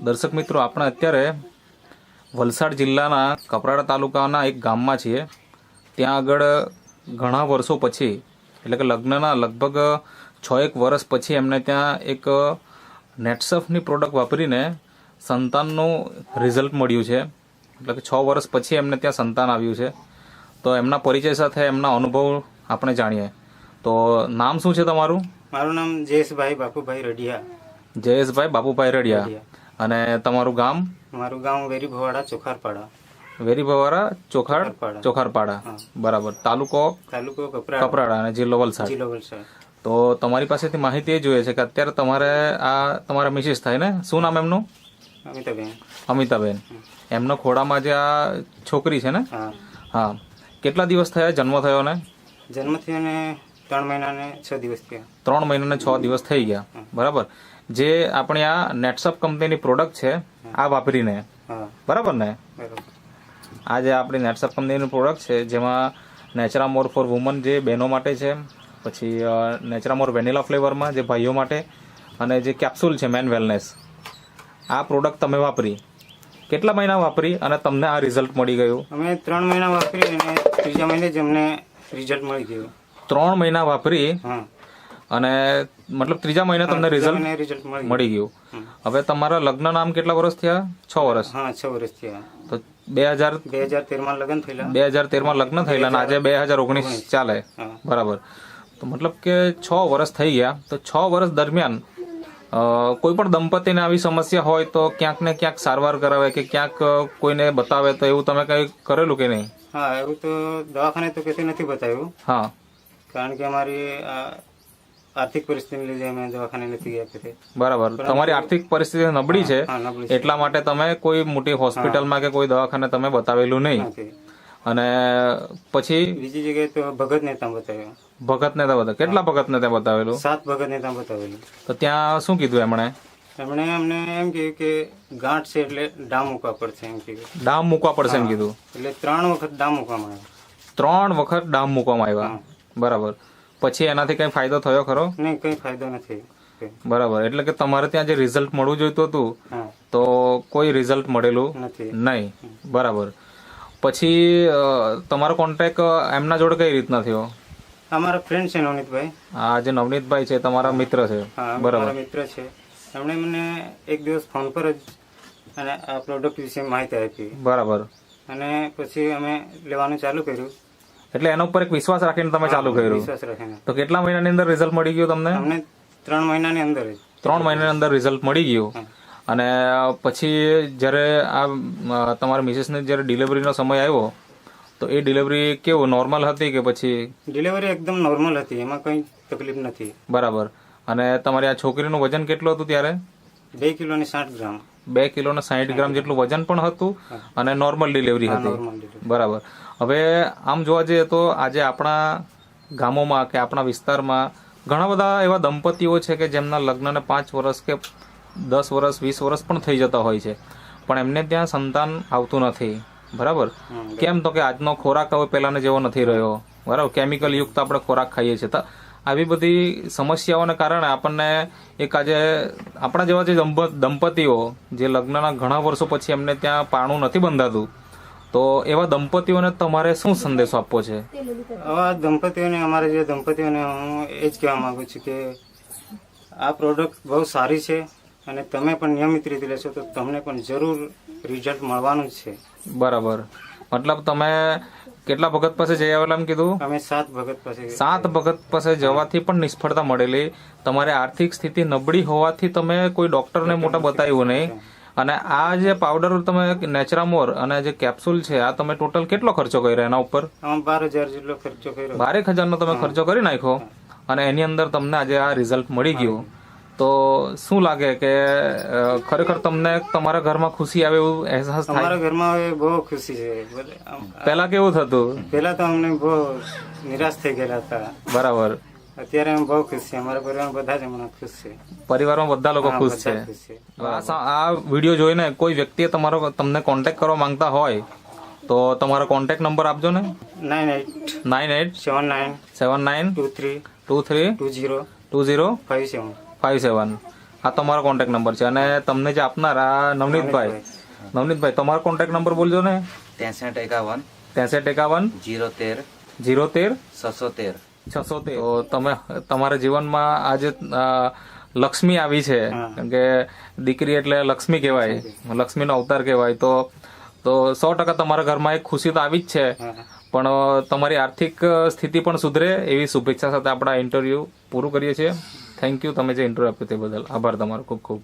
દર્શક મિત્રો, આપણે અત્યારે વલસાડ જિલ્લાના કપરાડા તાલુકાના એક ગામમાં છીએ. ત્યાં આગળ ઘણા વર્ષો પછી, એટલે કે લગ્નના લગભગ 6-1 વર્ષ પછી એમને ત્યાં એક નેટસફની પ્રોડક્ટ વાપરીને સંતાનનું રિઝલ્ટ મળ્યું છે. એટલે કે 6 વર્ષ પછી એમને ત્યાં સંતાન આવ્યું છે. તો એમના પરિચય સાથે એમના અનુભવ આપણે જાણીએ. તો નામ શું છે તમારું? મારું નામ જયેશભાઈ બાપુભાઈ રડિયા. જયેશભાઈ બાપુભાઈ રડિયા. અને તમારું ગામ? મારું ગામ વેરીભવાડા ચોખારપાડા. વેરીભવાડા ચોખારપાડા. બરાબર. તાલુકો કપરાડા અને જિલ્લો વલસાડ. તો તમારી પાસેથી માહિતી એ જોઈએ છે કે અત્યારે તમારા મિસિસ થાય ને, શું નામ એમનું? અમિતાબેન. એમનો ખોડામાં જે આ છોકરી છે ને, હા, કેટલા દિવસ થયા જન્મ થયો ને? જન્મ થયો ને 3 મહિના ને 6 દિવસ થયા. 3 મહિના ને 6 દિવસ થઈ ગયા. બરાબર. જે આપણી આ નેટસફ કંપનીની પ્રોડક્ટ છે આ વાપરીને, બરાબર ને? આ જે આપણી નેટસફ કંપનીની પ્રોડક્ટ છે જેમાં નેચરામોર ફોર વુમન જે બહેનો માટે છે, પછી નેચરામોર વેનીલા ફ્લેવરમાં જે ભાઈઓ માટે, અને જે કેપ્સ્યુલ છે મેન વેલનેસ, આ પ્રોડક્ટ તમે વાપરી. કેટલા મહિના વાપરી અને તમને આ રિઝલ્ટ મળી ગયું? અમે 3 મહિના વાપરી અને 3જા મહિને જ અમને રિઝલ્ટ મળી ગયું. 3 મહિના વાપરી અને મતલબ 3જા મહિને તમને રિઝલ્ટ મળી ગયું. હવે તમારા લગ્ન નામ કેટલા વર્ષ થયા? 6 વર્ષ. હા, 6 વર્ષ થયા. તો 2013 માં લગ્ન થયેલા. 2013 માં લગ્ન થયેલા અને આજે 2019 ચાલે. બરાબર. તો મતલબ કે 6 વર્ષ થઈ ગયા. તો 6 વર્ષ દરમિયાન કોઈ પણ દંપતીને આવી સમસ્યા હોય તો ક્યાંક ને ક્યાંક સારવાર કરાવે કે ક્યાંક કોઈને બતાવે, તો એવું તમે કઈ કરેલું કે નહીં? હા, એવું તો દવાખાને તો કદી નથી બતાવ્યું. હા, કારણ કે અમારી આર્થિક પરિસ્થિતિને લીધે અમે દવાખાને નથી ગયા કદી. બરાબર. તમારી આર્થિક પરિસ્થિતિ નબળી છે એટલા માટે તમે કોઈ મોટી હોસ્પિટલમાં કે કોઈ દવાખાને તમે બતાવેલું નહીં. અને પછી બીજી જગ્યાએ તો ભગત ને ત્યાં બતાવ્યું. ભગત ને ત્યાં કેટલા ભગત ને ત્યાં બતાવેલું? 7 ભગત ને ત્યાં બતાવેલું. તો ત્યાં શું કીધું એમણે અમને એમ કહ્યું કે ગાંઠ છે એટલે ડામ મૂકવા પડશે એમ કીધું. ડામ મૂકવા પડશે એમ કીધું. એટલે 3 વખત ડામ મૂકવામાં આવ્યા. 3 વખત ડામ મૂકવામાં આવ્યા. બરાબર. પછી એનાથી કઈ ફાયદો થયો ખરો? નહીં, કઈ ફાયદો નથી. બરાબર. એટલે કે તમારે ત્યાં જે રિઝલ્ટ મળવું જોઈતું હતું તો કોઈ રિઝલ્ટ મળેલું નહીં. બરાબર. પછી તમારો કોન્ટેક્ટ એમના જોડે કઈ રીતના થયો? અમારા ફ્રેન્ડ છે નવનીતભાઈ. હા, જે નવનીતભાઈ છે તમારા મિત્ર છે. બરાબર, મિત્ર છે. એમણે મને એક દિવસ ફોન પર જ અને આ પ્રોડક્ટ વિશે માહિતી આપી. બરાબર. અને પછી અમે લેવાનું ચાલુ કર્યું. એટલે એના ઉપર એક વિશ્વાસ રાખીને તમે ચાલુ કર્યું? વિશ્વાસ રાખીને. તો કેટલા મહિનાની અંદર રિઝલ્ટ મળી ગયું તમને? અમને 3 મહિનાની અંદર જ. 3 મહિનાની અંદર રિઝલ્ટ મળી ગયું. અને પછી જ્યારે આ તમારા મિસિસને જ્યારે ડિલિવરીનો સમય આવ્યો તો એ ડિલિવરી કેવું, નોર્મલ હતી કે પછી? ડિલિવરી એકદમ નોર્મલ હતી, એમાં કઈ તકલીફ નથી. બરાબર. અને તમારી આ છોકરીનું વજન કેટલું હતું ત્યારે? 2 કિલો ને 60 ગ્રામ. 2 કિલો ને 60 ગ્રામ જેટલું વજન પણ હતું અને નોર્મલ ડિલિવરી હતી. બરાબર. હવે આમ જોવા જઈએ તો આજે આપણા ગામોમાં કે આપણા વિસ્તારમાં ઘણા બધા એવા દંપતીઓ છે કે જેમના લગ્નને 5 વર્ષ કે 10 વર્ષ 20 વર્ષ પણ થઈ જતા હોય છે, પણ એમને ત્યાં સંતાન આવતું નથી. બરાબર. કેમ? તો કે આજનો ખોરાક હવે પહેલાને જેવો નથી રહ્યો. બરાબર. કેમિકલ યુક્ત આપણે ખોરાક ખાઈએ છીએ. તો આવી બધી સમસ્યાઓને કારણે આપણને એક આજે આપણા જેવા જે દંપતીઓ જે લગ્નના ઘણા વર્ષો પછી એમને ત્યાં પારણું નથી બંધાતું, તો એવા દંપતીઓને તમારે શું સંદેશો આપવો છે? આવા દંપતીઓને, અમારા જે દંપતીઓને હું એ જ કહેવા માંગુ છું કે આ પ્રોડક્ટ બહુ સારી છે અને તમે પણ નિયમિત રીતે લેશો તો તમને પણ જરૂર રિઝલ્ટ મળવાનું જ છે. બરાબર. મતલબ તમે કેટલા ભગત પાસે જઈ આવેલા એમ કીધું? અમે 7 ભગત પાસે. 7 ભગત પાસે જવાથી પણ નિષ્ફળતા મળેલી. તમારે આર્થિક સ્થિતિ નબળી હોવાથી તમે કોઈ ડોક્ટરને મોટા બતાવ્યું નહીં. અને આ જે પાવડર તમે નેચરામોર અને જે કેપ્સ્યુલ છે આ તમે ટોટલ કેટલો ખર્ચો કર્યો એના ઉપર? 12,000 જેટલો ખર્ચો કર્યો. 12,000 નો તમે ખર્ચો કરી નાખ્યો અને એની અંદર તમને આજે આ રિઝલ્ટ મળી ગયું. તો શું લાગે કે ખરેખર તમને તમારા ઘરમાં ખુશી આવે એવું અહેસાસ થાય? અમારા ઘરમાં હવે બહુ ખુશી છે. પહેલા કેવું થતું? પહેલા તો અમને બહુ નિરાશ થઈ ગયેલા હતા. બરાબર. અત્યારે અમે બહુ ખુશ છે. અમારા પરિવારમાં બધા જ હમણાં ખુશ છે. પરિવારમાં બધા લોકો ખુશ છે. આ વિડીયો જોઈને કોઈ વ્યક્તિએ તમને કોન્ટેક્ટ કરવા માંગતા હોય તો તમારો કોન્ટેક્ટ નંબર આપજો ને. 987979232057. આ તમારો કોન્ટેક્ટ નંબર છે અને તમને જે આપનાર આ નવનીતભાઈ તમારો કોન્ટેક્ટ નંબર બોલજો ને. 6351 6351 013 013 613. 613. તો તમે તમારા જીવનમાં આજે લક્ષ્મી આવી છે, કારણ કે દીકરી એટલે લક્ષ્મી કહેવાય, લક્ષ્મીનો અવતાર કહેવાય. તો 100% તમારા ઘરમાં એક ખુશી તો આવી જ છે, પણ તમારી આર્થિક સ્થિતિ પણ સુધરે એવી શુભેચ્છા સાથે આપણે આ ઇન્ટરવ્યુ પૂરું કરીએ છીએ. થેન્ક યુ, તમે જે ઇન્ટરવ્યુ આપ્યો તે બદલ આભાર તમારો ખૂબ ખૂબ.